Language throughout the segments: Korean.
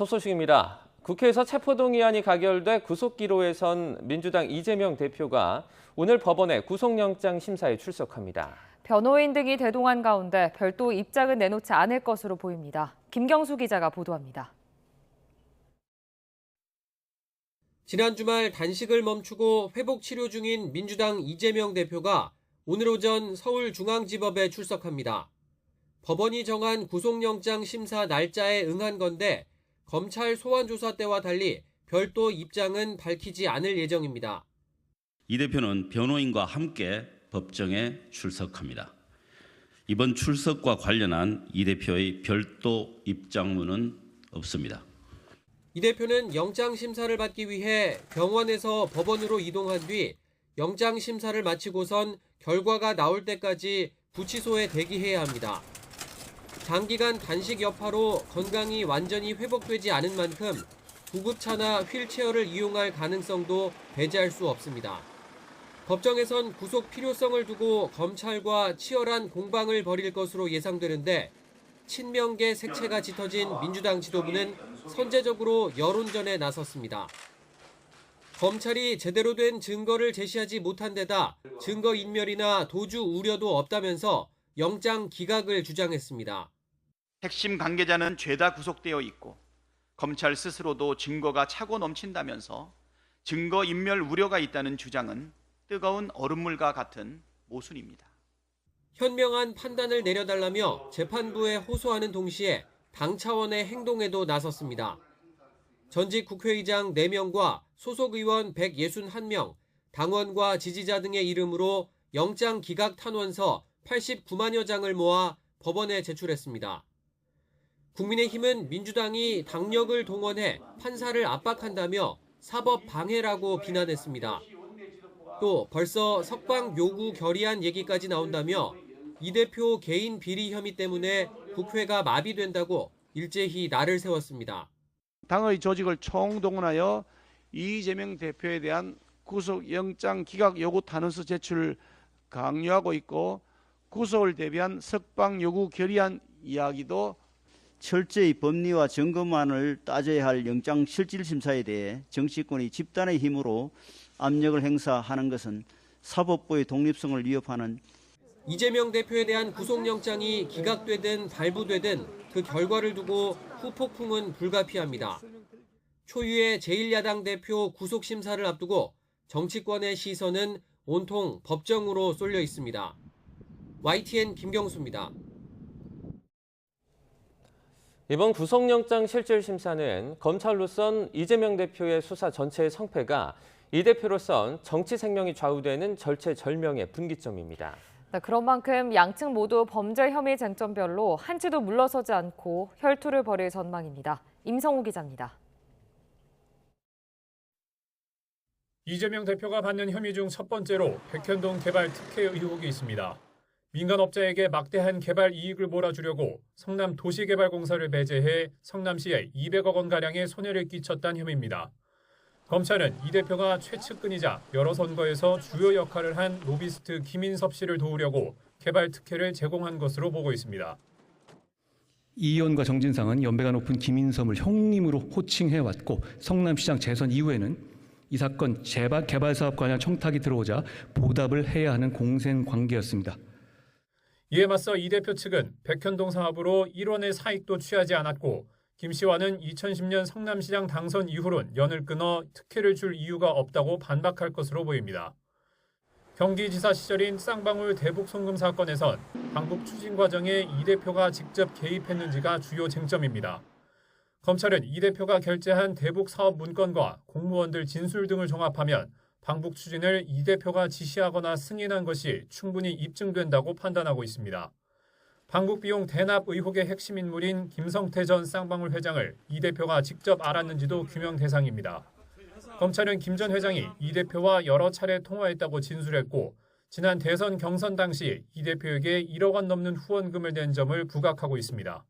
첫 소식입니다. 국회에서 체포동의안이 가결돼 구속기로에 선 민주당 이재명 대표가 오늘 법원에 구속영장 심사에 출석합니다. 변호인 등이 대동한 가운데 별도 입장은 내놓지 않을 것으로 보입니다. 김경수 기자가 보도합니다. 지난 주말 단식을 멈추고 회복 치료 중인 민주당 이재명 대표가 오늘 오전 서울중앙지법에 출석합니다. 법원이 정한 구속영장 심사 날짜에 응한 건데 검찰 소환조사 때와 달리 별도 입장은 밝히지 않을 예정입니다. 이 대표는 변호인과 함께 법정에 출석합니다. 이번 출석과 관련한 이 대표의 별도 입장문은 없습니다. 이 대표는 영장 심사를 받기 위해 병원에서 법원으로 이동한 뒤 영장 심사를 마치고선 결과가 나올 때까지 구치소에 대기해야 합니다. 장기간 단식 여파로 건강이 완전히 회복되지 않은 만큼 구급차나 휠체어를 이용할 가능성도 배제할 수 없습니다. 법정에선 구속 필요성을 두고 검찰과 치열한 공방을 벌일 것으로 예상되는데 친명계 색채가 짙어진 민주당 지도부는 선제적으로 여론전에 나섰습니다. 검찰이 제대로 된 증거를 제시하지 못한 데다 증거인멸이나 도주 우려도 없다면서 영장 기각을 주장했습니다. 핵심 관계자는 죄다 구속되어 있고 검찰 스스로도 증거가 차고 넘친다면서 증거인멸 우려가 있다는 주장은 뜨거운 얼음물과 같은 모순입니다. 현명한 판단을 내려달라며 재판부에 호소하는 동시에 당 차원의 행동에도 나섰습니다. 전직 국회의장 4명과 소속 의원 161명, 당원과 지지자 등의 이름으로 영장 기각 탄원서 89만여 장을 모아 법원에 제출했습니다. 국민의힘은 민주당이 당력을 동원해 판사를 압박한다며 사법 방해라고 비난했습니다. 또 벌써 석방 요구 결의안 얘기까지 나온다며 이 대표 개인 비리 혐의 때문에 국회가 마비된다고 일제히 날을 세웠습니다. 당의 조직을 총동원하여 이재명 대표에 대한 구속영장 기각 요구 탄원서 제출을 강요하고 있고 구속을 대비한 석방 요구 결의안 이야기도 철저히 법리와 증거만을 따져야 할 영장 실질 심사에 대해 정치권이 집단의 힘으로 압력을 행사하는 것은 사법부의 독립성을 위협하는 이재명 대표에 대한 구속영장이 기각되든 발부되든 그 결과를 두고 후폭풍은 불가피합니다. 초유의 제1야당 대표 구속심사를 앞두고 정치권의 시선은 온통 법정으로 쏠려 있습니다. YTN 김경수입니다. 이번 구속영장 실질심사는 검찰로선 이재명 대표의 수사 전체의 성패가 이 대표로선 정치 생명이 좌우되는 절체절명의 분기점입니다. 그런 만큼 양측 모두 범죄 혐의 쟁점별로 한치도 물러서지 않고 혈투를 벌일 전망입니다. 임성우 기자입니다. 이재명 대표가 받는 혐의 중 첫 번째로 백현동 개발 특혜 의혹이 있습니다. 민간업자에게 막대한 개발 이익을 몰아주려고 성남 도시개발공사를 배제해 성남시에 200억 원가량의 손해를 끼쳤다는 혐의입니다. 검찰은 이 대표가 최측근이자 여러 선거에서 주요 역할을 한 로비스트 김인섭 씨를 도우려고 개발 특혜를 제공한 것으로 보고 있습니다. 이 의원과 정진상은 연배가 높은 김인섭을 형님으로 호칭해왔고 성남시장 재선 이후에는 이 사건 개발 사업 관련 청탁이 들어오자 보답을 해야 하는 공생관계였습니다. 이에 맞서 이 대표 측은 백현동 사업으로 1원의 사익도 취하지 않았고 김 씨와는 2010년 성남시장 당선 이후론 연을 끊어 특혜를 줄 이유가 없다고 반박할 것으로 보입니다. 경기지사 시절인 쌍방울 대북 송금 사건에선 방북 추진 과정에 이 대표가 직접 개입했는지가 주요 쟁점입니다. 검찰은 이 대표가 결제한 대북 사업 문건과 공무원들 진술 등을 종합하면 방북 추진을 이 대표가 지시하거나 승인한 것이 충분히 입증된다고 판단하고 있습니다. 방북 비용 대납 의혹의 핵심 인물인 김성태 전 쌍방울 회장을 이 대표가 직접 알았는지도 규명 대상입니다. 검찰은 김 전 회장이 이 대표와 여러 차례 통화했다고 진술했고 지난 대선 경선 당시 이 대표에게 1억 원 넘는 후원금을 낸 점을 부각하고 있습니다.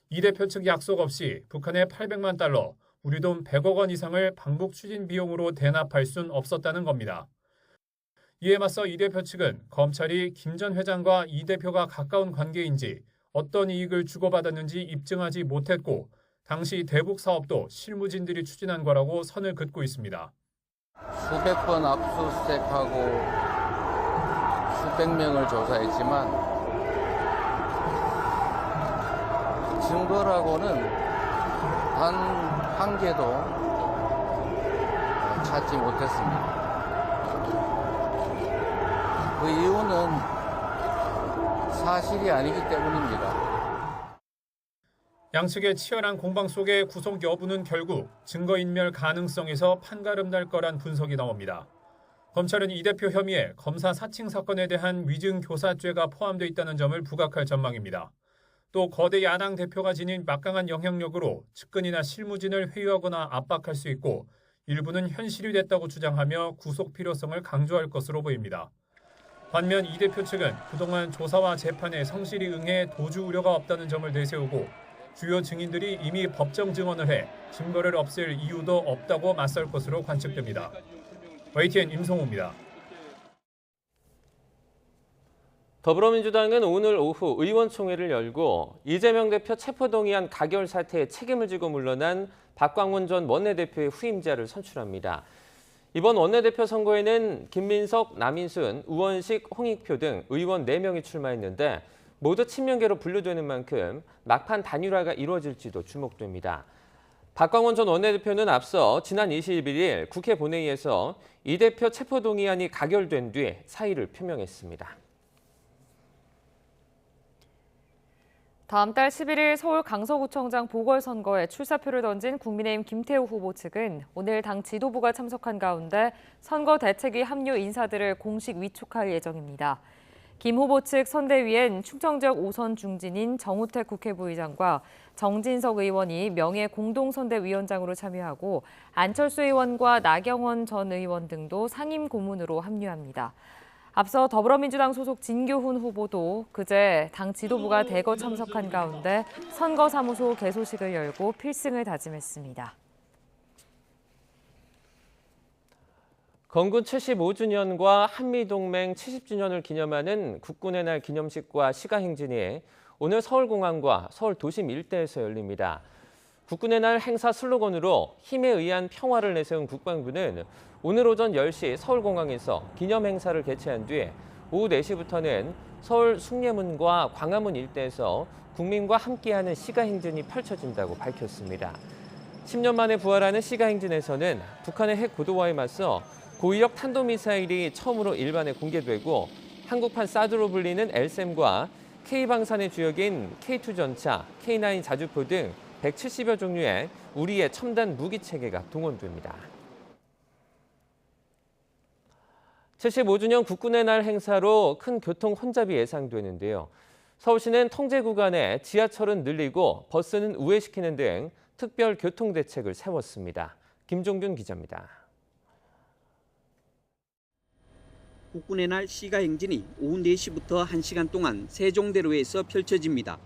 이 대표 측 약속 없이 북한에 800만 달러, 우리 돈 100억 원 이상을 방북 추진 비용으로 대납할 순 없었다는 겁니다. 이에 맞서 이 대표 측은 검찰이 김 전 회장과 이 대표가 가까운 관계인지 어떤 이익을 주고받았는지 입증하지 못했고 당시 대북 사업도 실무진들이 추진한 거라고 선을 긋고 있습니다. 수백 번 압수수색하고 수백 명을 조사했지만 증거라고는 단 한 개도 찾지 못했습니다. 그 이유는 사실이 아니기 때문입니다. 양측의 치열한 공방 속에 구속 여부는 결국 증거인멸 가능성에서 판가름 날 거란 분석이 나옵니다. 검찰은 이 대표 혐의에 검사 사칭 사건에 대한 위증 교사죄가 포함되어 있다는 점을 부각할 전망입니다. 또 거대 야당 대표가 지닌 막강한 영향력으로 측근이나 실무진을 회유하거나 압박할 수 있고 일부는 현실이 됐다고 주장하며 구속 필요성을 강조할 것으로 보입니다. 반면 이 대표 측은 그동안 조사와 재판에 성실히 응해 도주 우려가 없다는 점을 내세우고 주요 증인들이 이미 법정 증언을 해 증거를 없앨 이유도 없다고 맞설 것으로 관측됩니다. YTN 임성호입니다. 더불어민주당은 오늘 오후 의원총회를 열고 이재명 대표 체포동의안 가결 사태에 책임을 지고 물러난 박광원 전 원내대표의 후임자를 선출합니다. 이번 원내대표 선거에는 김민석, 남인순, 우원식, 홍익표 등 의원 4명이 출마했는데 모두 친명계로 분류되는 만큼 막판 단일화가 이루어질지도 주목됩니다. 박광원 전 원내대표는 앞서 지난 21일 국회 본회의에서 이 대표 체포동의안이 가결된 뒤 사의를 표명했습니다. 다음 달 11일 서울 강서구청장 보궐선거에 출사표를 던진 국민의힘 김태우 후보 측은 오늘 당 지도부가 참석한 가운데 선거 대책위 합류 인사들을 공식 위촉할 예정입니다. 김 후보 측 선대위엔 충청 지역 5선 중진인 정우택 국회부의장과 정진석 의원이 명예 공동선대위원장으로 참여하고 안철수 의원과 나경원 전 의원 등도 상임 고문으로 합류합니다. 앞서 더불어민주당 소속 진교훈 후보도 그제 당 지도부가 대거 참석한 가운데 선거사무소 개소식을 열고 필승을 다짐했습니다. 건군 75주년과 한미동맹 70주년을 기념하는 국군의 날 기념식과 시가행진이 오늘 서울공항과 서울 도심 일대에서 열립니다. 국군의 날 행사 슬로건으로 힘에 의한 평화를 내세운 국방부는 오늘 오전 10시 서울공항에서 기념행사를 개최한 뒤 오후 4시부터는 서울 숭례문과 광화문 일대에서 국민과 함께하는 시가행진이 펼쳐진다고 밝혔습니다. 10년 만에 부활하는 시가행진에서는 북한의 핵 고도화에 맞서 고위력 탄도미사일이 처음으로 일반에 공개되고 한국판 사드로 불리는 LSAM과 K방산의 주역인 K2 전차, K9 자주포 등 170여 종류의 우리의 첨단 무기체계가 동원됩니다. 75주년 국군의 날 행사로 큰 교통 혼잡이 예상되는데요. 서울시는 통제 구간에 지하철은 늘리고 버스는 우회시키는 등 특별 교통 대책을 세웠습니다. 김종균 기자입니다. 국군의 날 시가행진이 오후 4시부터 1시간 동안 세종대로에서 펼쳐집니다.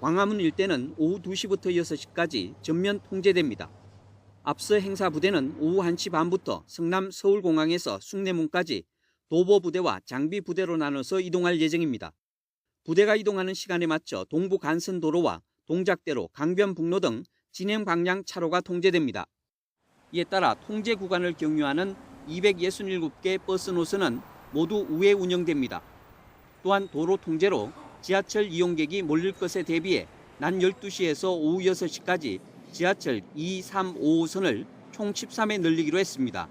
광화문 일대는 오후 2시부터 6시까지 전면 통제됩니다. 앞서 행사부대는 오후 1시 반부터 성남 서울공항에서 숭례문까지 도보부대와 장비부대로 나눠서 이동할 예정입니다. 부대가 이동하는 시간에 맞춰 동부 간선도로와 동작대로, 강변북로 등 진행 방향 차로가 통제됩니다. 이에 따라 통제 구간을 경유하는 267개 버스 노선은 모두 우회 운영됩니다. 또한 도로 통제로 지하철 이용객이 몰릴 것에 대비해 낮 12시에서 오후 6시까지 지하철 2, 3, 5호선을 총 13회 늘리기로 했습니다.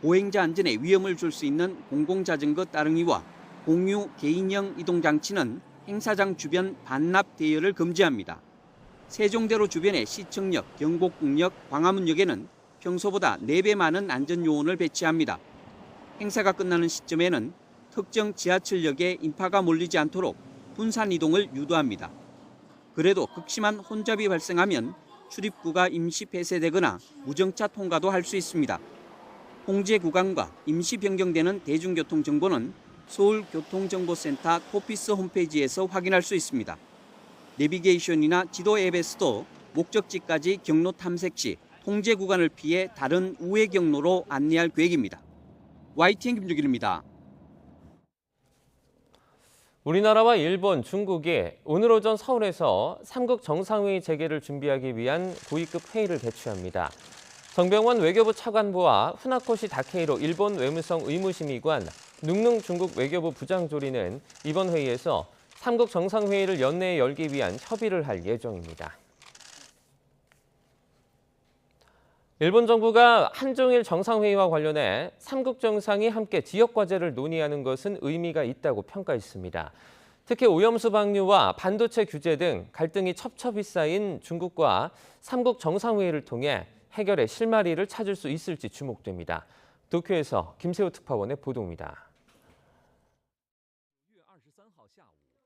보행자 안전에 위험을 줄 수 있는 공공자전거 따릉이와 공유 개인형 이동장치는 행사장 주변 반납 대여를 금지합니다. 세종대로 주변의 시청역, 경복궁역, 광화문역에는 평소보다 4배 많은 안전요원을 배치합니다. 행사가 끝나는 시점에는 특정 지하철역에 인파가 몰리지 않도록 분산 이동을 유도합니다. 그래도 극심한 혼잡이 발생하면 출입구가 임시 폐쇄되거나 무정차 통과도 할 수 있습니다. 통제 구간과 임시 변경되는 대중교통 정보는 서울교통정보센터 토피스 홈페이지에서 확인할 수 있습니다. 내비게이션이나 지도 앱에서도 목적지까지 경로 탐색 시 통제 구간을 피해 다른 우회 경로로 안내할 계획입니다. YTN 김주길입니다. 우리나라와 일본, 중국이 오늘 오전 서울에서 3국 정상회의 재개를 준비하기 위한 고위급 회의를 개최합니다. 정병원 외교부 차관보와 후나코시 다케이로 일본 외무성 의무심의관, 눅눅 중국 외교부 부장조리는 이번 회의에서 3국 정상회의를 연내에 열기 위한 협의를 할 예정입니다. 일본 정부가 한중일 정상회의와 관련해 3국 정상이 함께 지역과제를 논의하는 것은 의미가 있다고 평가했습니다. 특히 오염수 방류와 반도체 규제 등 갈등이 첩첩이 쌓인 중국과 3국 정상회의를 통해 해결의 실마리를 찾을 수 있을지 주목됩니다. 도쿄에서 김세호 특파원의 보도입니다.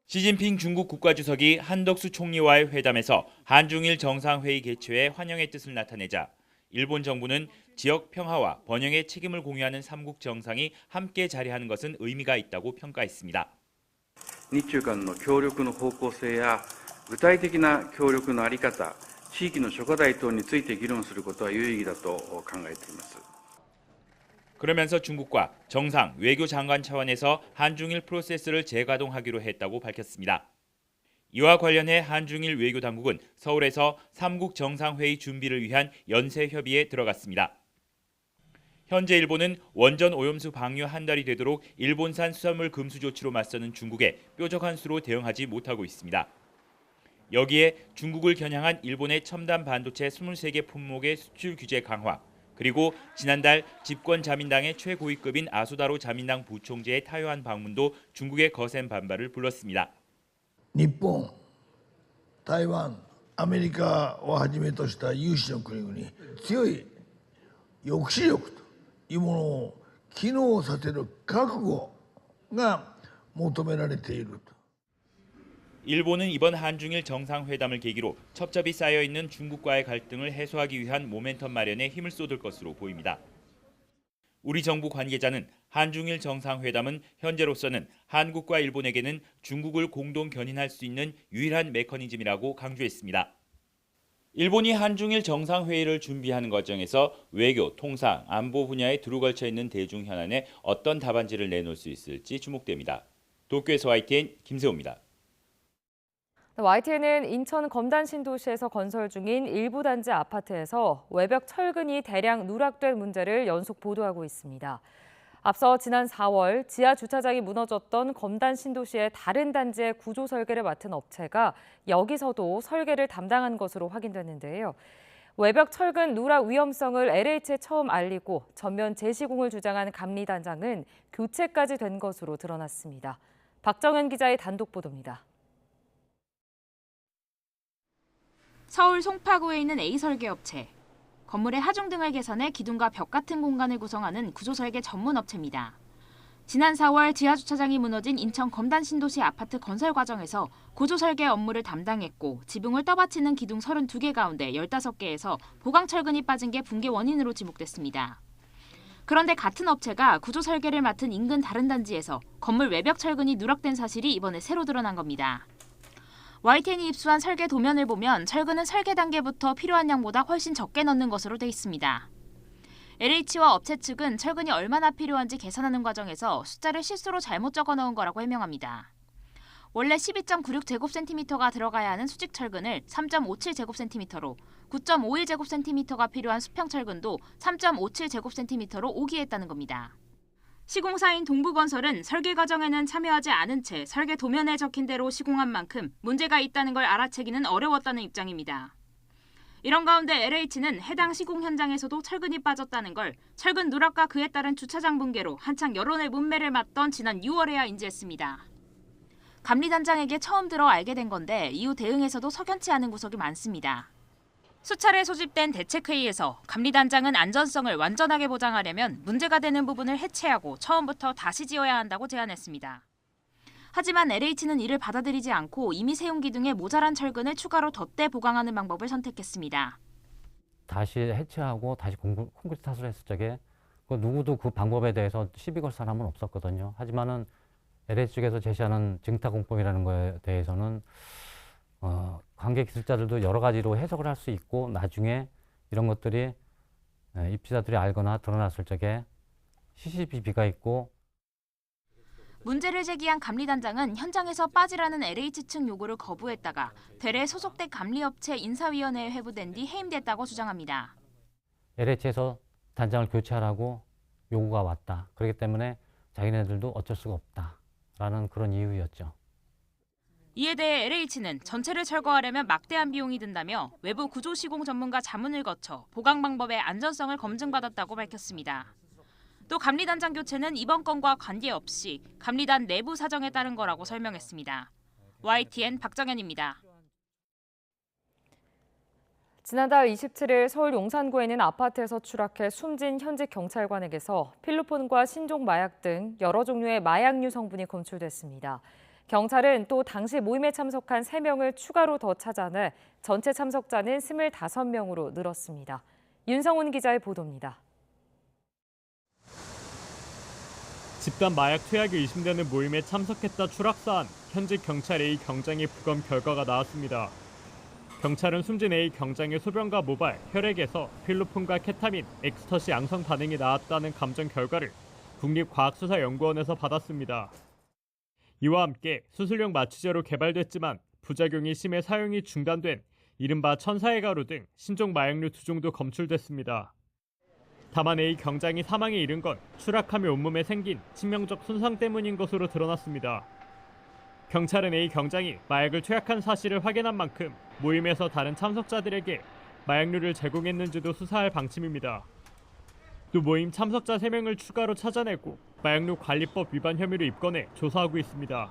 시진핑 중국 국가주석이 한덕수 총리와의 회담에서 한중일 정상회의 개최에 환영의 뜻을 나타내자 일본 정부는 지역 평화와 번영의 책임을 공유하는 3국 정상이 함께 자리하는 것은 의미가 있다고 평가했습니다. 日中間の協力の方向性や具体的な協力の在り方、地域の諸課題等について議論することは有意義だと考えています。 그러면서 중국과 정상, 외교 장관 차원에서 한중일 프로세스를 재가동하기로 했다고 밝혔습니다. 이와 관련해 한중일 외교 당국은 서울에서 3국 정상회의 준비를 위한 연쇄 협의에 들어갔습니다. 현재 일본은 원전 오염수 방류 한 달이 되도록 일본산 수산물 금수 조치로 맞서는 중국에 뾰족한 수로 대응하지 못하고 있습니다. 여기에 중국을 겨냥한 일본의 첨단 반도체 23개 품목의 수출 규제 강화, 그리고 지난달 집권 자민당의 최고위급인 아소다로 자민당 부총재의 타이완 방문도 중국의 거센 반발을 불렀습니다. 日本、台湾、アメリカをはじめとした有志の国々、強い抑止力というものを機能させる覚悟が求められていると。 일본은 이번 한중일 정상회담을 계기로 첩첩이 쌓여있는 중국과의 갈등을 해소하기 위한 모멘텀 마련에 힘을 쏟을 것으로 보입니다. 우리 정부 관계자는 한중일 정상회담은 현재로서는 한국과 일본에게는 중국을 공동 견인할 수 있는 유일한 메커니즘이라고 강조했습니다. 일본이 한중일 정상회의를 준비하는 과정에서 외교, 통상, 안보 분야에 두루 걸쳐 있는 대중 현안에 어떤 답안지를 내놓을 수 있을지 주목됩니다. 도쿄에서 YTN 김세호입니다. YTN은 인천 검단 신도시에서 건설 중인 일부 단지 아파트에서 외벽 철근이 대량 누락된 문제를 연속 보도하고 있습니다. 앞서 지난 4월 지하 주차장이 무너졌던 검단 신도시의 다른 단지의 구조 설계를 맡은 업체가 여기서도 설계를 담당한 것으로 확인됐는데요. 외벽 철근 누락 위험성을 LH에 처음 알리고 전면 재시공을 주장한 감리단장은 교체까지 된 것으로 드러났습니다. 박정현 기자의 단독 보도입니다. 서울 송파구에 있는 A설계업체. 건물의 하중 등을 개선해 기둥과 벽 같은 공간을 구성하는 구조설계 전문 업체입니다. 지난 4월 지하주차장이 무너진 인천 검단 신도시 아파트 건설 과정에서 구조설계 업무를 담당했고 지붕을 떠받치는 기둥 32개 가운데 15개에서 보강철근이 빠진 게 붕괴 원인으로 지목됐습니다. 그런데 같은 업체가 구조설계를 맡은 인근 다른 단지에서 건물 외벽 철근이 누락된 사실이 이번에 새로 드러난 겁니다. YTN이 입수한 설계 도면을 보면 철근은 설계 단계부터 필요한 양보다 훨씬 적게 넣는 것으로 돼 있습니다. LH와 업체 측은 철근이 얼마나 필요한지 계산하는 과정에서 숫자를 실수로 잘못 적어 넣은 거라고 해명합니다. 원래 12.96제곱센티미터가 들어가야 하는 수직 철근을 3.57제곱센티미터로, 9.51제곱센티미터가 필요한 수평 철근도 3.57제곱센티미터로 오기했다는 겁니다. 시공사인 동부건설은 설계 과정에는 참여하지 않은 채 설계 도면에 적힌 대로 시공한 만큼 문제가 있다는 걸 알아채기는 어려웠다는 입장입니다. 이런 가운데 LH는 해당 시공 현장에서도 철근이 빠졌다는 걸 철근 누락과 그에 따른 주차장 붕괴로 한창 여론의 문매를 맞던 지난 6월에야 인지했습니다. 감리단장에게 처음 들어 알게 된 건데 이후 대응에서도 석연치 않은 구석이 많습니다. 수차례 소집된 대책회의에서 감리단장은 안전성을 완전하게 보장하려면 문제가 되는 부분을 해체하고 처음부터 다시 지어야 한다고 제안했습니다. 하지만 LH는 이를 받아들이지 않고 이미 세운 기둥에 모자란 철근을 추가로 덧대 보강하는 방법을 선택했습니다. 다시 해체하고 다시 콘크리트 탓을 했을 적에 누구도 그 방법에 대해서 시비 걸 사람은 없었거든요. 하지만은 LH 쪽에서 제시하는 증탁공법이라는 거에 대해서는 관계 기술자들도 여러 가지로 해석을 할 수 있고 나중에 이런 것들이 입지자들이 알거나 드러났을 적에 CCTV가 있고 문제를 제기한 감리단장은 현장에서 빠지라는 LH 측 요구를 거부했다가 되레 소속된 감리업체 인사위원회에 회부된 뒤 해임됐다고 주장합니다. LH에서 단장을 교체하라고 요구가 왔다. 그렇기 때문에 자기네들도 어쩔 수가 없다라는 그런 이유였죠. 이에 대해 LH는 전체를 철거하려면 막대한 비용이 든다며 외부 구조 시공 전문가 자문을 거쳐 보강 방법의 안전성을 검증받았다고 밝혔습니다. 또 감리단장 교체는 이번 건과 관계없이 감리단 내부 사정에 따른 거라고 설명했습니다. YTN 박정현입니다. 지난달 27일 서울 용산구에 있는 아파트에서 추락해 숨진 현직 경찰관에게서 필로폰과 신종 마약 등 여러 종류의 마약류 성분이 검출됐습니다. 경찰은 또 당시 모임에 참석한 3명을 추가로 더 찾아내 전체 참석자는 25명으로 늘었습니다. 윤성훈 기자의 보도입니다. 집단 마약 투약이 의심되는 모임에 참석했다 추락사한 현직 경찰 A 경장의 부검 결과가 나왔습니다. 경찰은 숨진 A 경장의 소변과 모발, 혈액에서 필로폰과 케타민, 엑스터시 양성 반응이 나왔다는 감정 결과를 국립과학수사연구원에서 받았습니다. 이와 함께 수술용 마취제로 개발됐지만 부작용이 심해 사용이 중단된 이른바 천사의 가루 등 신종 마약류 2종도 검출됐습니다. 다만 A 경장이 사망에 이른 건 추락하며 온몸에 생긴 치명적 손상 때문인 것으로 드러났습니다. 경찰은 A 경장이 마약을 투약한 사실을 확인한 만큼 모임에서 다른 참석자들에게 마약류를 제공했는지도 수사할 방침입니다. 또 모임 참석자 3명을 추가로 찾아내고 마약류 관리법 위반 혐의로 입건해 조사하고 있습니다.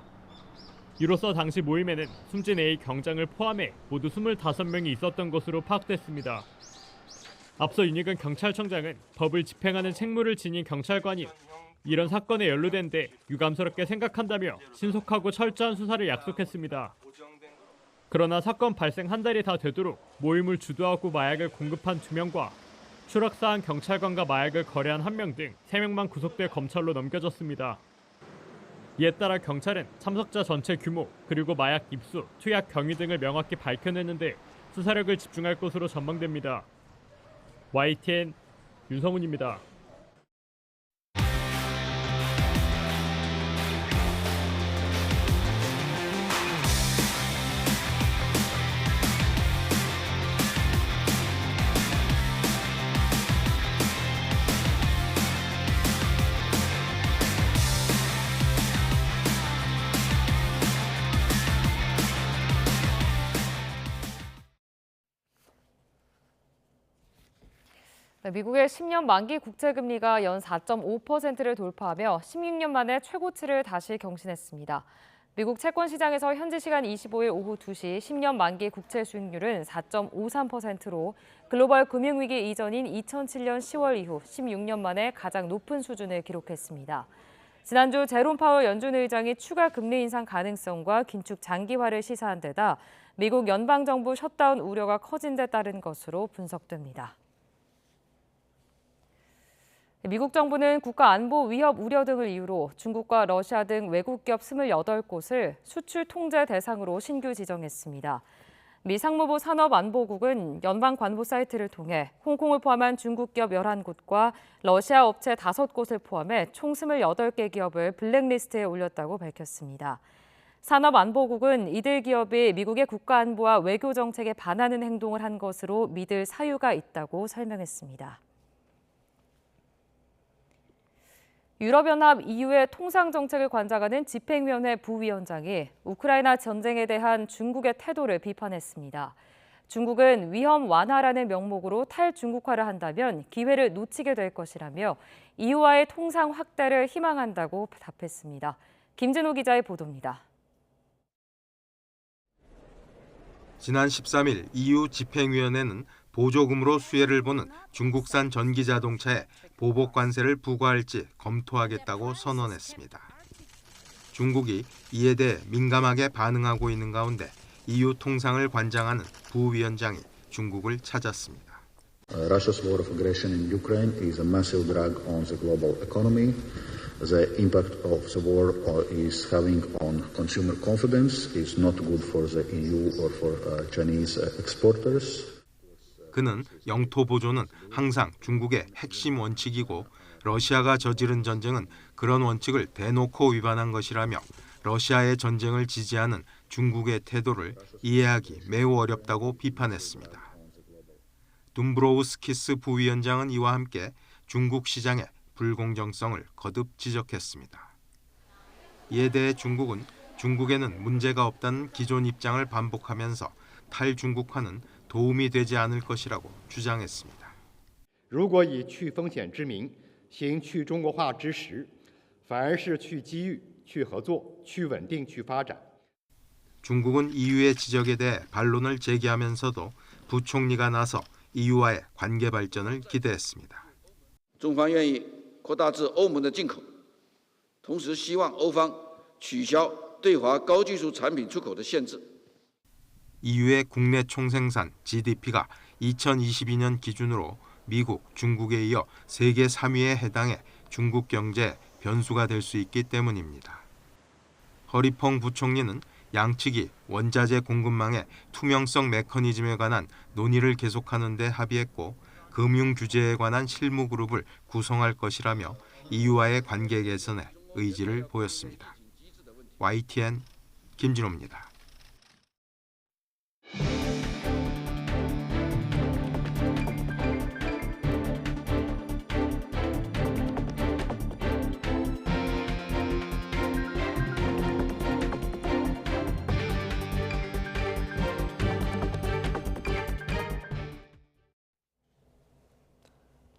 이로써 당시 모임에는 숨진 A 경장을 포함해 모두 25명이 있었던 것으로 파악됐습니다. 앞서 윤익은 경찰청장은 법을 집행하는 책무를 지닌 경찰관이 이런 사건에 연루된 데 유감스럽게 생각한다며 신속하고 철저한 수사를 약속했습니다. 그러나 사건 발생 한 달이 다 되도록 모임을 주도하고 마약을 공급한 2명과 추락사한 경찰관과 마약을 거래한 1명 등 3명만 구속돼 검찰로 넘겨졌습니다. 이에 따라 경찰은 참석자 전체 규모 그리고 마약 입수, 투약 경위 등을 명확히 밝혀내는데 수사력을 집중할 것으로 전망됩니다. YTN 윤성훈입니다. 미국의 10년 만기 국채금리가 연 4.5%를 돌파하며 16년 만에 최고치를 다시 경신했습니다. 미국 채권 시장에서 현지 시간 25일 오후 2시 10년 만기 국채 수익률은 4.53%로 글로벌 금융위기 이전인 2007년 10월 이후 16년 만에 가장 높은 수준을 기록했습니다. 지난주 제롬 파월 연준 의장이 추가 금리 인상 가능성과 긴축 장기화를 시사한 데다 미국 연방정부 셧다운 우려가 커진 데 따른 것으로 분석됩니다. 미국 정부는 국가 안보 위협 우려 등을 이유로 중국과 러시아 등 외국 기업 28곳을 수출 통제 대상으로 신규 지정했습니다. 미 상무부 산업안보국은 연방 관보 사이트를 통해 홍콩을 포함한 중국 기업 11곳과 러시아 업체 5곳을 포함해 총 28개 기업을 블랙리스트에 올렸다고 밝혔습니다. 산업안보국은 이들 기업이 미국의 국가 안보와 외교 정책에 반하는 행동을 한 것으로 믿을 사유가 있다고 설명했습니다. 유럽연합 EU의 통상정책을 관장하는 집행위원회 부위원장이 우크라이나 전쟁에 대한 중국의 태도를 비판했습니다. 중국은 위험 완화라는 명목으로 탈중국화를 한다면 기회를 놓치게 될 것이라며 EU와의 통상 확대를 희망한다고 답했습니다. 김진호 기자의 보도입니다. 지난 13일 EU 집행위원회는 보조금으로 수혜를 보는 중국산 전기자동차에 보복 관세를 부과할지 검토하겠다고 선언했습니다. 중국이 이에 대해 민감하게 반응하고 있는 가운데 EU 통상을 관장하는 부위원장이 중국을 찾았습니다. Russia's war of aggression in Ukraine is a massive drag on the global economy. The impact of the war is having on consumer confidence is not good for the EU or for Chinese exporters. 그는 영토 보존은 항상 중국의 핵심 원칙이고 러시아가 저지른 전쟁은 그런 원칙을 대놓고 위반한 것이라며 러시아의 전쟁을 지지하는 중국의 태도를 이해하기 매우 어렵다고 비판했습니다. 둠브로우스키스 부위원장은 이와 함께 중국 시장의 불공정성을 거듭 지적했습니다. 이에 대해 중국은 중국에는 문제가 없다는 기존 입장을 반복하면서 탈중국화는 도움이 되지 않을 것이라고 주장했습니다. 如果以去风险之名行去中国化之实，反而是去机遇、去合作、去稳定、去发展。 중국은 EU의 지적에 대해 반론을 제기하면서도 부총리가 나서 EU와의 관계 발전을 기대했습니다. 中方愿意扩大至欧盟的进口，同时希望欧方取消对华高技术产品出口的限制。 EU의 국내 총생산 GDP가 2022년 기준으로 미국, 중국에 이어 세계 3위에 해당해 중국 경제에 변수가 될 수 있기 때문입니다. 허리펑 부총리는 양측이 원자재 공급망의 투명성 메커니즘에 관한 논의를 계속하는 데 합의했고 금융 규제에 관한 실무 그룹을 구성할 것이라며 EU와의 관계 개선에 의지를 보였습니다. YTN 김진호입니다.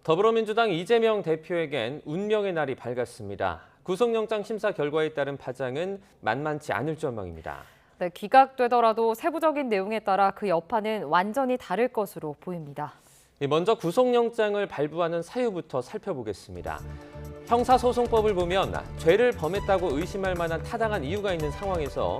더불어민주당 이재명 대표에겐 운명의 날이 밝았습니다. 구속영장 심사 결과에 따른 파장은 만만치 않을 전망입니다. 네, 기각되더라도 세부적인 내용에 따라 그 여파는 완전히 다를 것으로 보입니다. 먼저 구속영장을 발부하는 사유부터 살펴보겠습니다. 형사소송법을 보면 죄를 범했다고 의심할 만한 타당한 이유가 있는 상황에서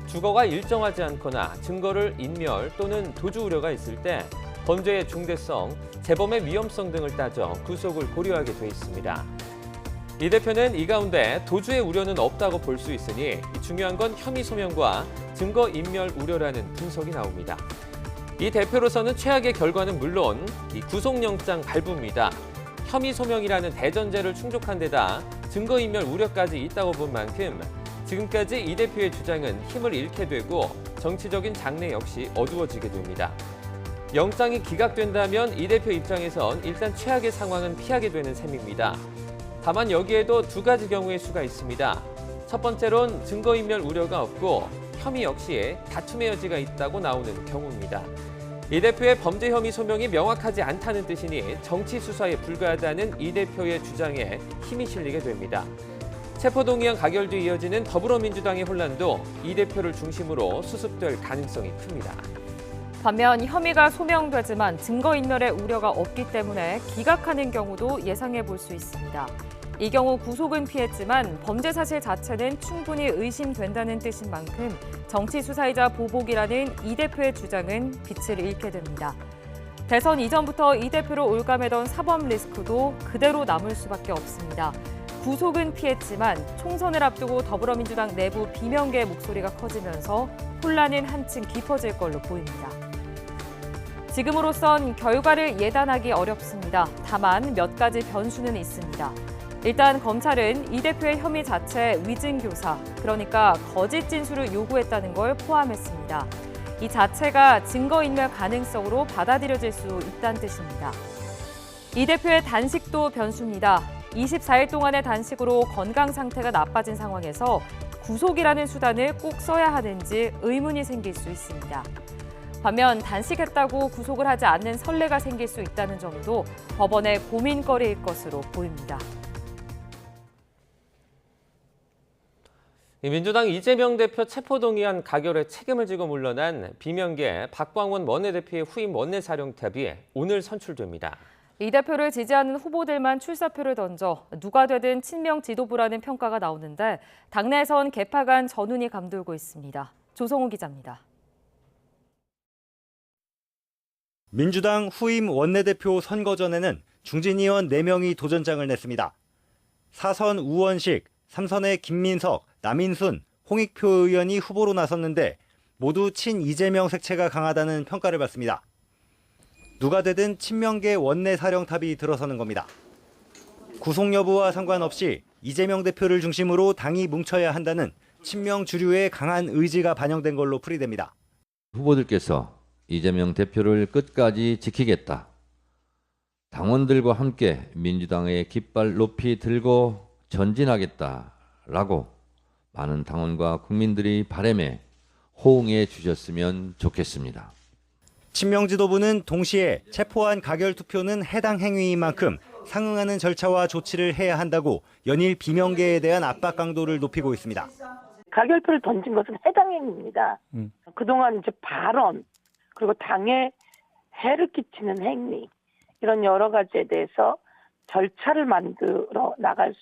주거가 일정하지 않거나 증거를 인멸 또는 도주 우려가 있을 때 범죄의 중대성, 재범의 위험성 등을 따져 구속을 고려하게 돼 있습니다. 이 대표는 이 가운데 도주의 우려는 없다고 볼 수 있으니 중요한 건 혐의 소명과 증거 인멸 우려라는 분석이 나옵니다. 이 대표로서는 최악의 결과는 물론 이 구속영장 발부입니다. 혐의 소명이라는 대전제를 충족한 데다 증거 인멸 우려까지 있다고 본 만큼 지금까지 이 대표의 주장은 힘을 잃게 되고 정치적인 장래 역시 어두워지게 됩니다. 영장이 기각된다면 이 대표 입장에선 일단 최악의 상황은 피하게 되는 셈입니다. 다만 여기에도 두 가지 경우의 수가 있습니다. 첫 번째론 증거인멸 우려가 없고 혐의 역시 다툼의 여지가 있다고 나오는 경우입니다. 이 대표의 범죄 혐의 소명이 명확하지 않다는 뜻이니 정치 수사에 불과하다는 이 대표의 주장에 힘이 실리게 됩니다. 체포동의안 가결 뒤 이어지는 더불어민주당의 혼란도 이 대표를 중심으로 수습될 가능성이 큽니다. 반면 혐의가 소명되지만 증거인멸의 우려가 없기 때문에 기각하는 경우도 예상해 볼 수 있습니다. 이 경우 구속은 피했지만 범죄 사실 자체는 충분히 의심된다는 뜻인 만큼 정치 수사이자 보복이라는 이 대표의 주장은 빛을 잃게 됩니다. 대선 이전부터 이 대표를 올가매던 사법 리스크도 그대로 남을 수밖에 없습니다. 구속은 피했지만 총선을 앞두고 더불어민주당 내부 비명계의 목소리가 커지면서 혼란은 한층 깊어질 걸로 보입니다. 지금으로선 결과를 예단하기 어렵습니다. 다만 몇 가지 변수는 있습니다. 일단 검찰은 이 대표의 혐의 자체에 위증교사, 그러니까 거짓 진술을 요구했다는 걸 포함했습니다. 이 자체가 증거인멸 가능성으로 받아들여질 수 있다는 뜻입니다. 이 대표의 단식도 변수입니다. 24일 동안의 단식으로 건강 상태가 나빠진 상황에서 구속이라는 수단을 꼭 써야 하는지 의문이 생길 수 있습니다. 반면 단식했다고 구속을 하지 않는 선례가 생길 수 있다는 점도 법원의 고민거리일 것으로 보입니다. 민주당 이재명 대표 체포동의안 가결에 책임을 지고 물러난 비명계 박광원 원내대표의 후임 원내사령탑이 오늘 선출됩니다. 이 대표를 지지하는 후보들만 출사표를 던져 누가 되든 친명 지도부라는 평가가 나오는데 당내에선 개파 간 전운이 감돌고 있습니다. 조성우 기자입니다. 민주당 후임 원내대표 선거 전에는 중진 의원 4명이 도전장을 냈습니다. 4선 우원식, 3선의 김민석, 남인순, 홍익표 의원이 후보로 나섰는데 모두 친 이재명 색채가 강하다는 평가를 받습니다. 누가 되든 친명계 원내 사령탑이 들어서는 겁니다. 구속 여부와 상관없이 이재명 대표를 중심으로 당이 뭉쳐야 한다는 친명 주류의 강한 의지가 반영된 걸로 풀이됩니다. 후보들께서 이재명 대표를 끝까지 지키겠다. 당원들과 함께 민주당의 깃발 높이 들고 전진하겠다라고 많은 당원과 국민들이 바람에 호응해 주셨으면 좋겠습니다. 친명 지도부는 동시에 체포한 가결 투표는 해당 행위인 만큼 상응하는 절차와 조치를 해야 한다고 연일 비명계에 대한 압박 강도를 높이고 있습니다. 가결표를 던진 것은 해당 행위입니다. 그동안 이제 발언 그리고 당에 해를 끼치는 행위 이런 여러 가지에 대해서 절차를 만들어 나갈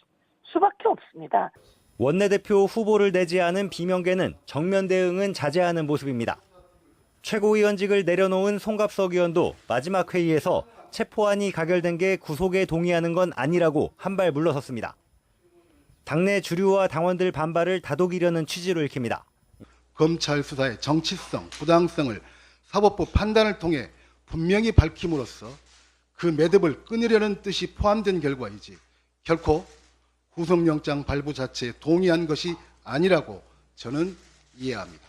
수밖에 없습니다. 원내대표 후보를 내지 않은 비명계는 정면 대응은 자제하는 모습입니다. 최고위원직을 내려놓은 송갑석 의원도 마지막 회의에서 체포안이 가결된 게 구속에 동의하는 건 아니라고 한발 물러섰습니다. 당내 주류와 당원들 반발을 다독이려는 취지로 읽힙니다. 검찰 수사의 정치성, 부당성을 사법부 판단을 통해 분명히 밝힘으로써 그 매듭을 끊으려는 뜻이 포함된 결과이지 결코 구속영장 발부 자체에 동의한 것이 아니라고 저는 이해합니다.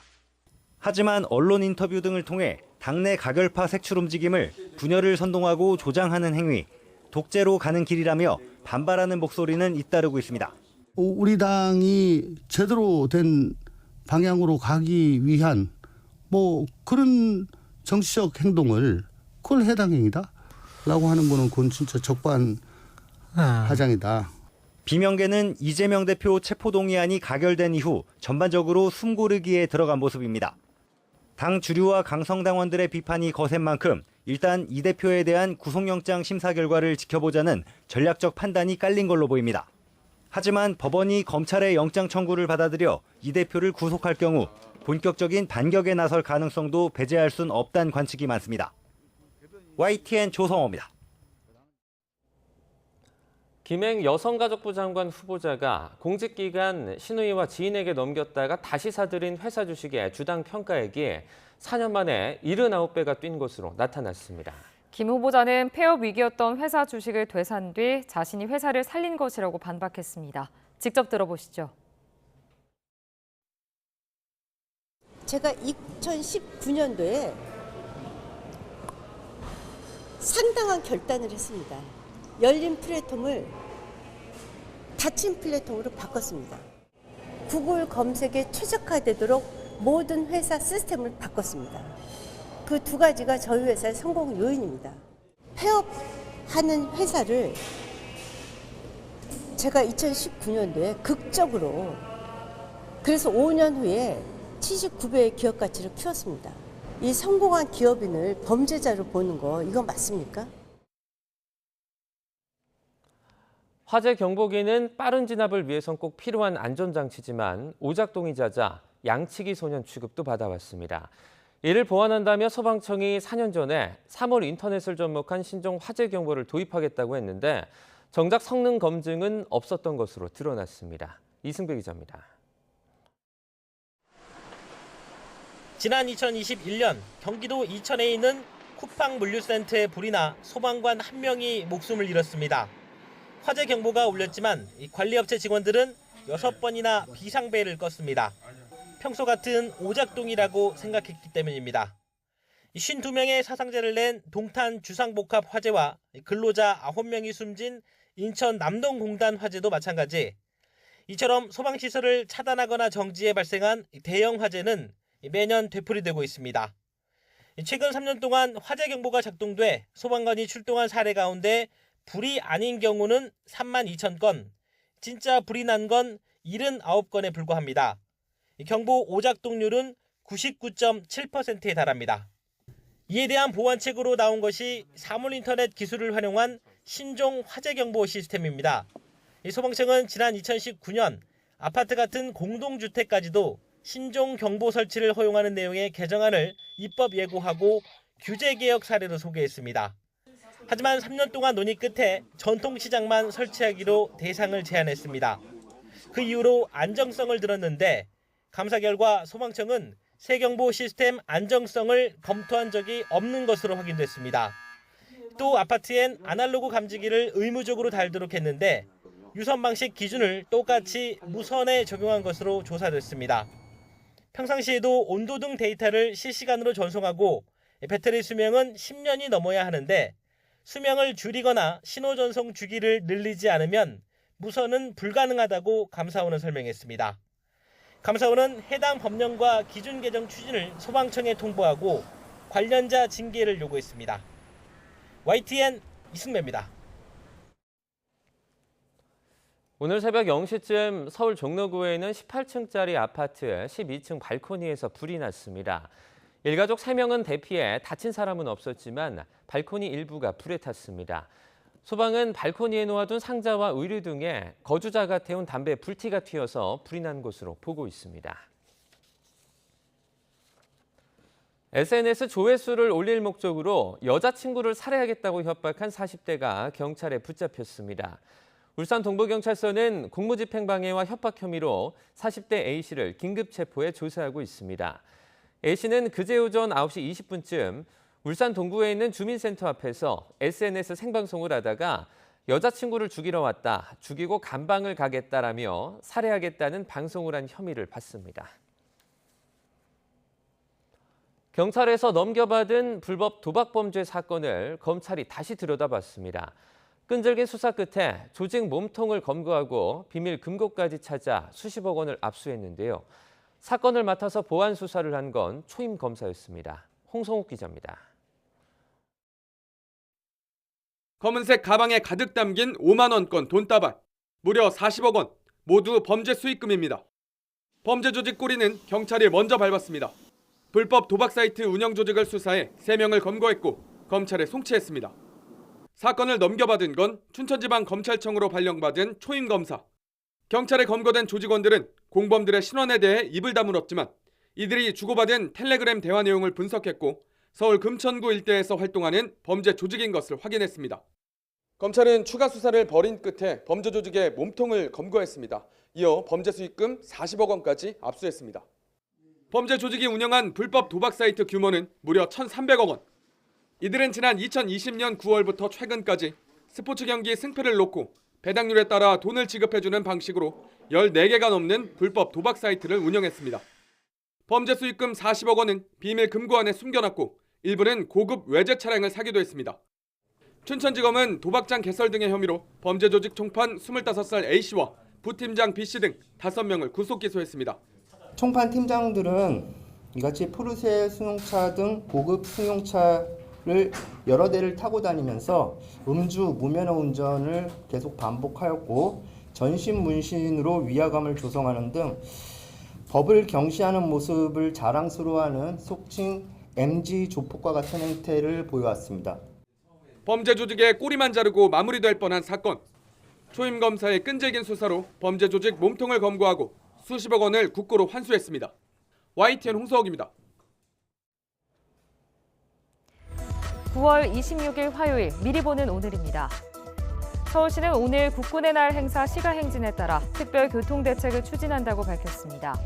하지만 언론 인터뷰 등을 통해 당내 가결파 색출 움직임을 분열을 선동하고 조장하는 행위, 독재로 가는 길이라며 반발하는 목소리는 잇따르고 있습니다. 우리 당이 제대로 된 방향으로 가기 위한 그런 정치적 행동을 그걸 해당 행위다라고 하는 거는 그건 진짜 적반하장이다. 비명계는 이재명 대표 체포동의안이 가결된 이후 전반적으로 숨고르기에 들어간 모습입니다. 당 주류와 강성당원들의 비판이 거센 만큼 일단 이 대표에 대한 구속영장 심사 결과를 지켜보자는 전략적 판단이 깔린 걸로 보입니다. 하지만 법원이 검찰의 영장 청구를 받아들여 이 대표를 구속할 경우 본격적인 반격에 나설 가능성도 배제할 순 없다는 관측이 많습니다. YTN 조성호입니다. 김행 여성가족부 장관 후보자가 공직기간 신우이와 지인에게 넘겼다가 다시 사들인 회사 주식의 주당 평가액이 4년 만에 79배가 뛴 것으로 나타났습니다. 김 후보자는 폐업 위기였던 회사 주식을 되산 뒤 자신이 회사를 살린 것이라고 반박했습니다. 직접 들어보시죠. 제가 2019년도에 상당한 결단을 했습니다. 열린 플랫폼을 닫힌 플랫폼으로 바꿨습니다. 구글 검색에 최적화되도록 모든 회사 시스템을 바꿨습니다. 그 두 가지가 저희 회사의 성공 요인입니다. 폐업하는 회사를 제가 2019년도에 극적으로 그래서 5년 후에 79배의 기업 가치를 키웠습니다. 이 성공한 기업인을 범죄자로 보는 거 이거 맞습니까? 화재 경보기는 빠른 진압을 위해선 꼭 필요한 안전장치지만 오작동이자자 양치기 소년 취급도 받아왔습니다. 이를 보완한다며 소방청이 4년 전에 3월 인터넷을 접목한 신종 화재 경보를 도입하겠다고 했는데 정작 성능 검증은 없었던 것으로 드러났습니다. 이승배 기자입니다. 지난 2021년 경기도 이천에 있는 쿠팡 물류센터에 불이 나 소방관 1명이 목숨을 잃었습니다. 화재 경보가 울렸지만 관리업체 직원들은 6번이나 비상벨을 껐습니다. 평소 같은 오작동이라고 생각했기 때문입니다. 52명의 사상자를 낸 동탄 주상복합 화재와 근로자 9명이 숨진 인천 남동공단 화재도 마찬가지. 이처럼 소방시설을 차단하거나 정지해 발생한 대형 화재는 매년 되풀이되고 있습니다. 최근 3년 동안 화재 경보가 작동돼 소방관이 출동한 사례 가운데 불이 아닌 경우는 32,000건, 진짜 불이 난 건 79건에 불과합니다. 경보 오작동률은 99.7%에 달합니다. 이에 대한 보완책으로 나온 것이 사물인터넷 기술을 활용한 신종 화재경보 시스템입니다. 소방청은 지난 2019년 아파트 같은 공동주택까지도 신종 경보 설치를 허용하는 내용의 개정안을 입법 예고하고 규제개혁 사례로 소개했습니다. 하지만 3년 동안 논의 끝에 전통시장만 설치하기로 대상을 제한했습니다. 그 이후로 안정성을 들었는데 감사 결과 소방청은 새 경보 시스템 안정성을 검토한 적이 없는 것으로 확인됐습니다. 또 아파트엔 아날로그 감지기를 의무적으로 달도록 했는데 유선 방식 기준을 똑같이 무선에 적용한 것으로 조사됐습니다. 평상시에도 온도 등 데이터를 실시간으로 전송하고 배터리 수명은 10년이 넘어야 하는데 수명을 줄이거나 신호 전송 주기를 늘리지 않으면 무선은 불가능하다고 감사원은 설명했습니다. 감사원은 해당 법령과 기준 개정 추진을 소방청에 통보하고 관련자 징계를 요구했습니다. YTN 이승배입니다. 오늘 새벽 0시쯤 서울 종로구에 있는 18층짜리 아파트 12층 발코니에서 불이 났습니다. 일가족 3명은 대피해 다친 사람은 없었지만 발코니 일부가 불에 탔습니다. 소방은 발코니에 놓아둔 상자와 의류 등에 거주자가 태운 담배 불티가 튀어서 불이 난 것으로 보고 있습니다. SNS 조회수를 올릴 목적으로 여자친구를 살해하겠다고 협박한 40대가 경찰에 붙잡혔습니다. 울산 동부경찰서는 공무집행방해와 협박 혐의로 40대 A씨를 긴급 체포해 조사하고 있습니다. A씨는 그제 오전 9시 20분쯤 울산 동구에 있는 주민센터 앞에서 SNS 생방송을 하다가 여자친구를 죽이러 왔다, 죽이고 감방을 가겠다라며 살해하겠다는 방송을 한 혐의를 받습니다. 경찰에서 넘겨받은 불법 도박범죄 사건을 검찰이 다시 들여다봤습니다. 끈질긴 수사 끝에 조직 몸통을 검거하고 비밀 금고까지 찾아 수십억 원을 압수했는데요. 사건을 맡아서 보안 수사를 한 건 초임 검사였습니다. 홍성욱 기자입니다. 검은색 가방에 가득 담긴 5만 원권 돈다발, 무려 40억 원, 모두 범죄 수익금입니다. 범죄 조직 꼬리는 경찰이 먼저 밟았습니다. 불법 도박 사이트 운영 조직을 수사해 3명을 검거했고 검찰에 송치했습니다. 사건을 넘겨받은 건 춘천지방검찰청으로 발령받은 초임 검사. 경찰에 검거된 조직원들은 공범들의 신원에 대해 입을 다물었지만 이들이 주고받은 텔레그램 대화 내용을 분석했고 서울 금천구 일대에서 활동하는 범죄 조직인 것을 확인했습니다. 검찰은 추가 수사를 벌인 끝에 범죄 조직의 몸통을 검거했습니다. 이어 범죄 수익금 40억 원까지 압수했습니다. 범죄 조직이 운영한 불법 도박 사이트 규모는 무려 1,300억 원. 이들은 지난 2020년 9월부터 최근까지 스포츠 경기 승패를 놓고 배당률에 따라 돈을 지급해주는 방식으로 14개가 넘는 불법 도박 사이트를 운영했습니다. 범죄 수익금 40억 원은 비밀 금고 안에 숨겨놨고 일부는 고급 외제 차량을 사기도 했습니다. 춘천지검은 도박장 개설 등의 혐의로 범죄 조직 총판 25살 A씨와 부팀장 B씨 등 5명을 구속 기소했습니다. 총판 팀장들은 이같이 포르쉐 승용차 등 고급 승용차를 여러 대를 타고 다니면서 음주 무면허 운전을 계속 반복하였고 전신문신으로 위화감을 조성하는 등 법을 경시하는 모습을 자랑스러워하는 속칭 MG 조폭과 같은 행태를 보여왔습니다. 범죄 조직의 꼬리만 자르고 마무리될 뻔한 사건. 초임 검사의 끈질긴 수사로 범죄 조직 몸통을 검거하고 수십억 원을 국고로 환수했습니다. YTN 홍서욱입니다. 9월 26일 화요일 미리 보는 오늘입니다. 서울시는 오늘 국군의 날 행사 시가행진에 따라 특별 교통대책을 추진한다고 밝혔습니다.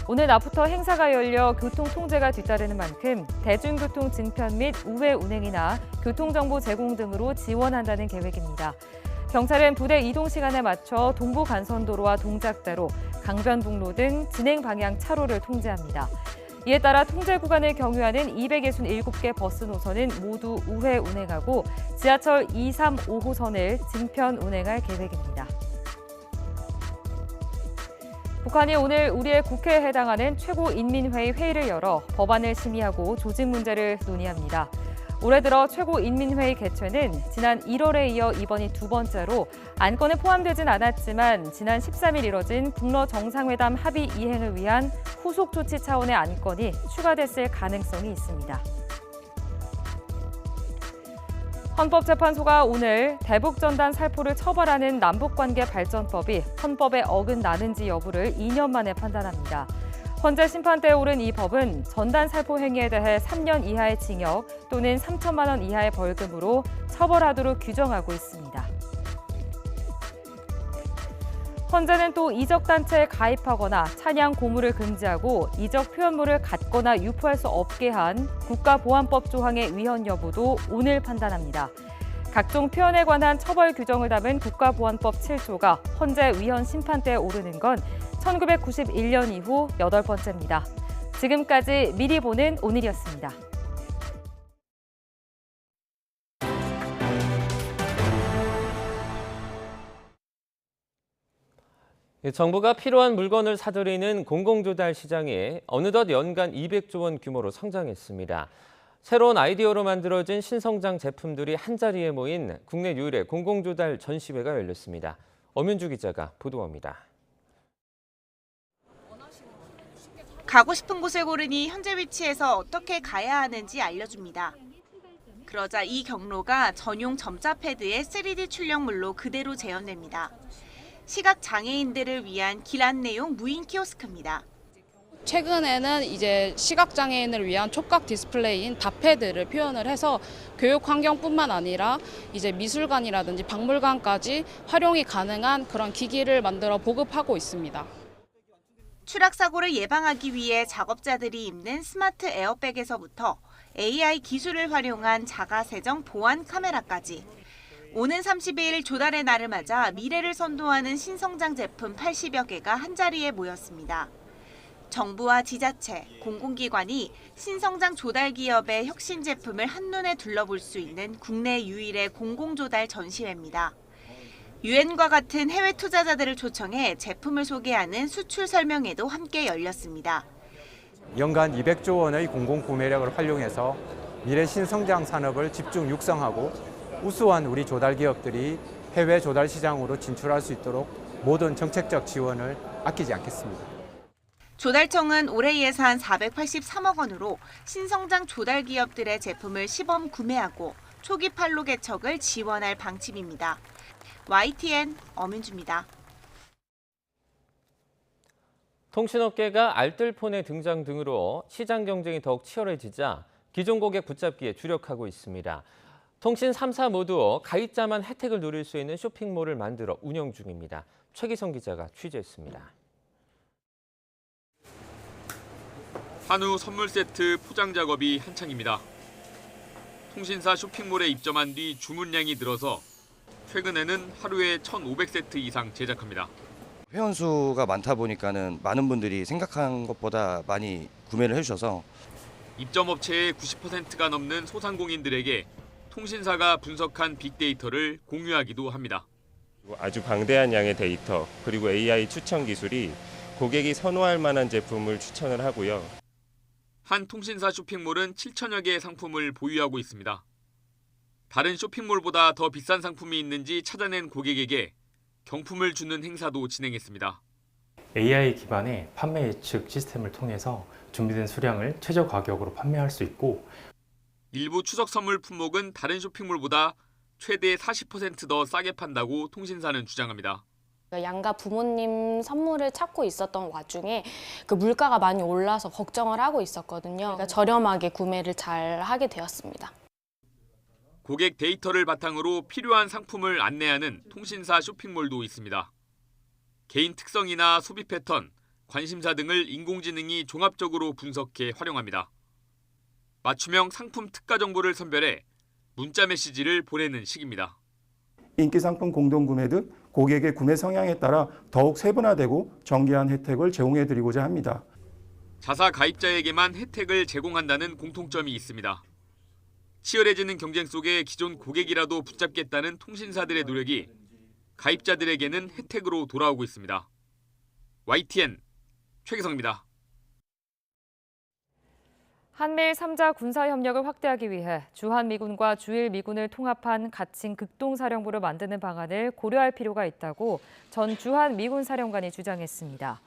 오늘 낮부터 행사가 열려 교통 통제가 뒤따르는 만큼 대중교통 증편 및 우회 운행이나 교통정보 제공 등으로 지원한다는 계획입니다. 경찰은 부대 이동 시간에 맞춰 동부간선도로와 동작대로, 강변북로 등 진행 방향 차로를 통제합니다. 이에 따라 통제 구간을 경유하는 267개 버스 노선은 모두 우회 운행하고 지하철 2, 3, 5호선을 증편 운행할 계획입니다. 북한이 오늘 우리의 국회에 해당하는 최고인민회의 회의를 열어 법안을 심의하고 조직 문제를 논의합니다. 올해 들어 최고인민회의 개최는 지난 1월에 이어 이번이 두 번째로 안건에 포함되진 않았지만 지난 13일 이뤄진 북러 정상회담 합의 이행을 위한 후속 조치 차원의 안건이 추가됐을 가능성이 있습니다. 헌법재판소가 오늘 대북전단 살포를 처벌하는 남북관계 발전법이 헌법에 어긋나는지 여부를 2년 만에 판단합니다. 헌재 심판대에 오른 이 법은 전단 살포 행위에 대해 3년 이하의 징역 또는 3천만 원 이하의 벌금으로 처벌하도록 규정하고 있습니다. 헌재는 또 이적단체에 가입하거나 찬양 고무를 금지하고 이적 표현물을 갖거나 유포할 수 없게 한 국가보안법 조항의 위헌 여부도 오늘 판단합니다. 각종 표현에 관한 처벌 규정을 담은 국가보안법 7조가 헌재 위헌 심판대에 오르는 건 1991년 이후 8번째입니다. 지금까지 미리 보는 오늘이었습니다. 정부가 필요한 물건을 사들이는 공공조달 시장이 어느덧 연간 200조 원 규모로 성장했습니다. 새로운 아이디어로 만들어진 신성장 제품들이 한자리에 모인 국내 유일의 공공조달 전시회가 열렸습니다. 엄윤주 기자가 보도합니다. 가고 싶은 곳을 고르니 현재 위치에서 어떻게 가야 하는지 알려줍니다. 그러자 이 경로가 전용 점자 패드의 3D 출력물로 그대로 재현됩니다. 시각 장애인들을 위한 길 안내용 무인 키오스크입니다. 최근에는 이제 시각장애인을 위한 촉각 디스플레이인 다패드를 표현을 해서 교육 환경뿐만 아니라 이제 미술관이라든지 박물관까지 활용이 가능한 그런 기기를 만들어 보급하고 있습니다. 추락 사고를 예방하기 위해 작업자들이 입는 스마트 에어백에서부터 AI 기술을 활용한 자가세정 보안 카메라까지 오는 30일 조달의 날을 맞아 미래를 선도하는 신성장 제품 80여 개가 한자리에 모였습니다. 정부와 지자체, 공공기관이 신성장 조달 기업의 혁신 제품을 한눈에 둘러볼 수 있는 국내 유일의 공공조달 전시회입니다. 유엔과 같은 해외 투자자들을 초청해 제품을 소개하는 수출 설명회도 함께 열렸습니다. 연간 200조 원의 공공구매력을 활용해서 미래 신성장 산업을 집중 육성하고 우수한 우리 조달 기업들이 해외 조달 시장으로 진출할 수 있도록 모든 정책적 지원을 아끼지 않겠습니다. 조달청은 올해 예산 483억 원으로 신성장 조달 기업들의 제품을 시범 구매하고 초기 판로 개척을 지원할 방침입니다. YTN 엄윤주입니다. 통신업계가 알뜰폰의 등장 등으로 시장 경쟁이 더욱 치열해지자 기존 고객 붙잡기에 주력하고 있습니다. 통신 3사 모두 가입자만 혜택을 누릴 수 있는 쇼핑몰을 만들어 운영 중입니다. 최기성 기자가 취재했습니다. 한우 선물 세트 포장 작업이 한창입니다. 통신사 쇼핑몰에 입점한 뒤 주문량이 늘어서 최근에는 하루에 1,500세트 이상 제작합니다. 회원수가 많다 보니까는 많은 분들이 생각한 것보다 많이 구매를 해주셔서 입점 업체의 90%가 넘는 소상공인들에게 통신사가 분석한 빅데이터를 공유하기도 합니다. 아주 방대한 양의 데이터 그리고 AI 추천 기술이 고객이 선호할 만한 제품을 추천을 하고요. 한 통신사 쇼핑몰은 7천여 개의 상품을 보유하고 있습니다. 다른 쇼핑몰보다 더 비싼 상품이 있는지 찾아낸 고객에게 경품을 주는 행사도 진행했습니다. AI 기반의 판매 예측 시스템을 통해서 준비된 수량을 최저 가격으로 판매할 수 있고 일부 추석 선물 품목은 다른 쇼핑몰보다 최대 40% 더 싸게 판다고 통신사는 주장합니다. 양가 부모님 선물을 찾고 있었던 와중에 그 물가가 많이 올라서 걱정을 하고 있었거든요. 그러니까 저렴하게 구매를 잘 하게 되었습니다. 고객 데이터를 바탕으로 필요한 상품을 안내하는 통신사 쇼핑몰도 있습니다. 개인 특성이나 소비 패턴, 관심사 등을 인공지능이 종합적으로 분석해 활용합니다. 맞춤형 상품 특가 정보를 선별해 문자 메시지를 보내는 식입니다. 인기 상품 공동구매 등 고객의 구매 성향에 따라 더욱 세분화되고 정교한 혜택을 제공해드리고자 합니다. 자사 가입자에게만 혜택을 제공한다는 공통점이 있습니다. 치열해지는 경쟁 속에 기존 고객이라도 붙잡겠다는 통신사들의 노력이 가입자들에게는 혜택으로 돌아오고 있습니다. YTN 최기성입니다. 한미일 3자 군사협력을 확대하기 위해 주한미군과 주일미군을 통합한 가칭 극동사령부를 만드는 방안을 고려할 필요가 있다고 전 주한미군 사령관이 주장했습니다.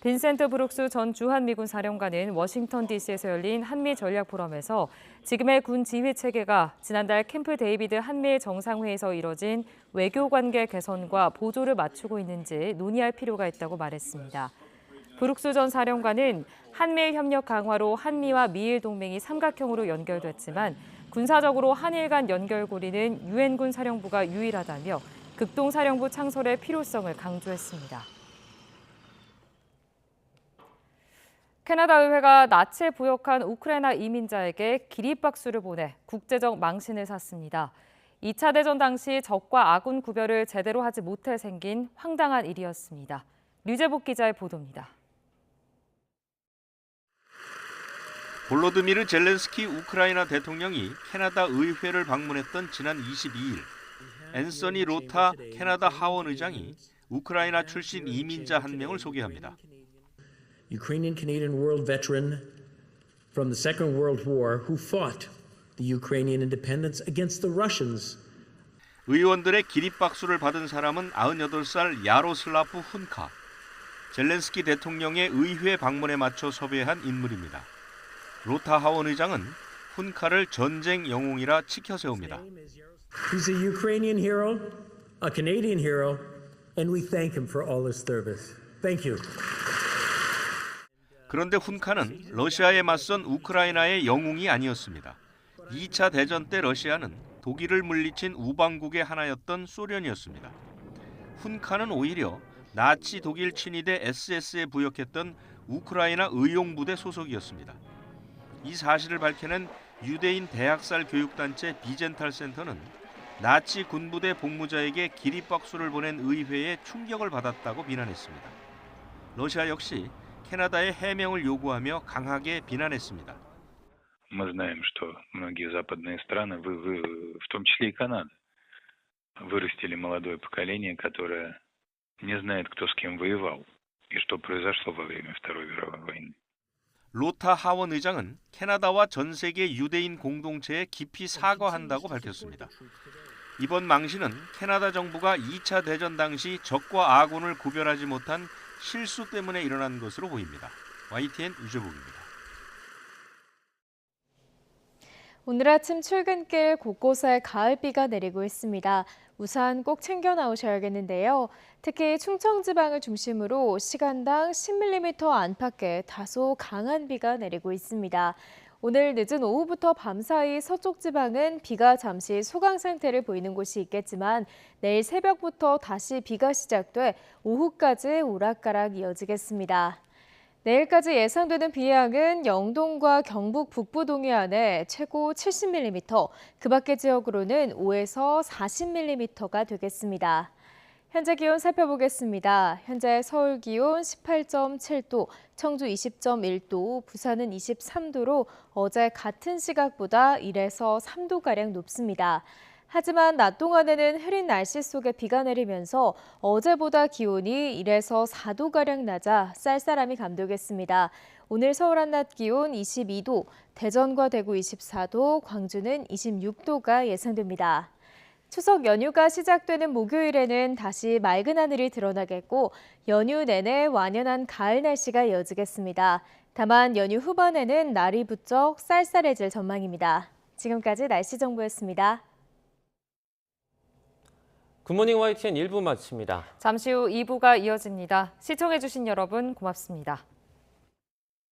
빈센트 브룩스 전 주한미군 사령관은 워싱턴 DC에서 열린 한미 전략 포럼에서 지금의 군 지휘 체계가 지난달 캠프 데이비드 한미일 정상회의에서 이뤄진 외교관계 개선과 보조를 맞추고 있는지 논의할 필요가 있다고 말했습니다. 브룩스 전 사령관은 한미일 협력 강화로 한미와 미일 동맹이 삼각형으로 연결됐지만 군사적으로 한일 간 연결고리는 유엔군 사령부가 유일하다며 극동사령부 창설의 필요성을 강조했습니다. 캐나다 의회가 나치에 부역한 우크라이나 이민자에게 기립박수를 보내 국제적 망신을 샀습니다. 2차 대전 당시 적과 아군 구별을 제대로 하지 못해 생긴 황당한 일이었습니다. 류재복 기자의 보도입니다. 볼로드미르 젤렌스키 우크라이나 대통령이 캐나다 의회를 방문했던 지난 22일, 앤서니 로타 캐나다 하원 의장이 우크라이나 출신 이민자 한 명을 소개합니다. Ukrainian Canadian world veteran from the Second World War who fought the Ukrainian independence against the Russians. 의원들의 기립박수를 받은 사람은 98살 야로슬라프 훈카. 젤렌스키 대통령의 의회 방문에 맞춰 섭외한 인물입니다. 로타 하원 의장은 훈카를 전쟁 영웅이라 치켜 세웁니다. He's a Ukrainian hero, a Canadian hero, and we thank him for all his service. Thank you. 그런데 훈카는 러시아에 맞선 우크라이나의 영웅이 아니었습니다. 2차 대전 때 러시아는 독일을 물리친 우방국의 하나였던 소련이었습니다. 훈카는 오히려 나치 독일 친위대 SS에 부역했던 우크라이나 의용부대 소속이었습니다. 이 사실을 밝혀낸 유대인 대학살 교육단체 비젠탈 센터는 나치 군부대 복무자에게 기립박수를 보낸 의회에 충격을 받았다고 비난했습니다. 러시아 역시 캐나다의 해명을 요구하며 강하게 비난했습니다. Мы знаем, что многие западные страны, в том числе и Канада, вырастили молодое поколение, которое не знает, кто с кем воевал и что произошло во время Второй мировой войны. 로타 하원 의장은 캐나다와 전 세계 유대인 공동체에 깊이 사과한다고 밝혔습니다. 이번 망신은 캐나다 정부가 2차 대전 당시 적과 아군을 구별하지 못한 실수 때문에 일어난 것으로 보입니다. YTN 유재복입니다. 오늘 아침 출근길 곳곳에 가을비가 내리고 있습니다. 우산 꼭 챙겨 나오셔야겠는데요. 특히 충청지방을 중심으로 시간당 10mm 안팎의 다소 강한 비가 내리고 있습니다. 오늘 늦은 오후부터 밤사이 서쪽 지방은 비가 잠시 소강 상태를 보이는 곳이 있겠지만 내일 새벽부터 다시 비가 시작돼 오후까지 오락가락 이어지겠습니다. 내일까지 예상되는 비 양은 영동과 경북 북부 동해안에 최고 70mm, 그 밖의 지역으로는 5에서 40mm가 되겠습니다. 현재 기온 살펴보겠습니다. 현재 서울 기온 18.7도, 청주 20.1도, 부산은 23도로 어제 같은 시각보다 1에서 3도가량 높습니다. 하지만 낮 동안에는 흐린 날씨 속에 비가 내리면서 어제보다 기온이 1에서 4도가량 낮아 쌀쌀함이 감도겠습니다. 오늘 서울 한낮 기온 22도, 대전과 대구 24도, 광주는 26도가 예상됩니다. 추석 연휴가 시작되는 목요일에는 다시 맑은 하늘이 드러나겠고 연휴 내내 완연한 가을 날씨가 이어지겠습니다. 다만 연휴 후반에는 날이 부쩍 쌀쌀해질 전망입니다. 지금까지 날씨 정보였습니다. 굿모닝 YTN 1부 마칩니다. 잠시 후 2부가 이어집니다. 시청해주신 여러분 고맙습니다.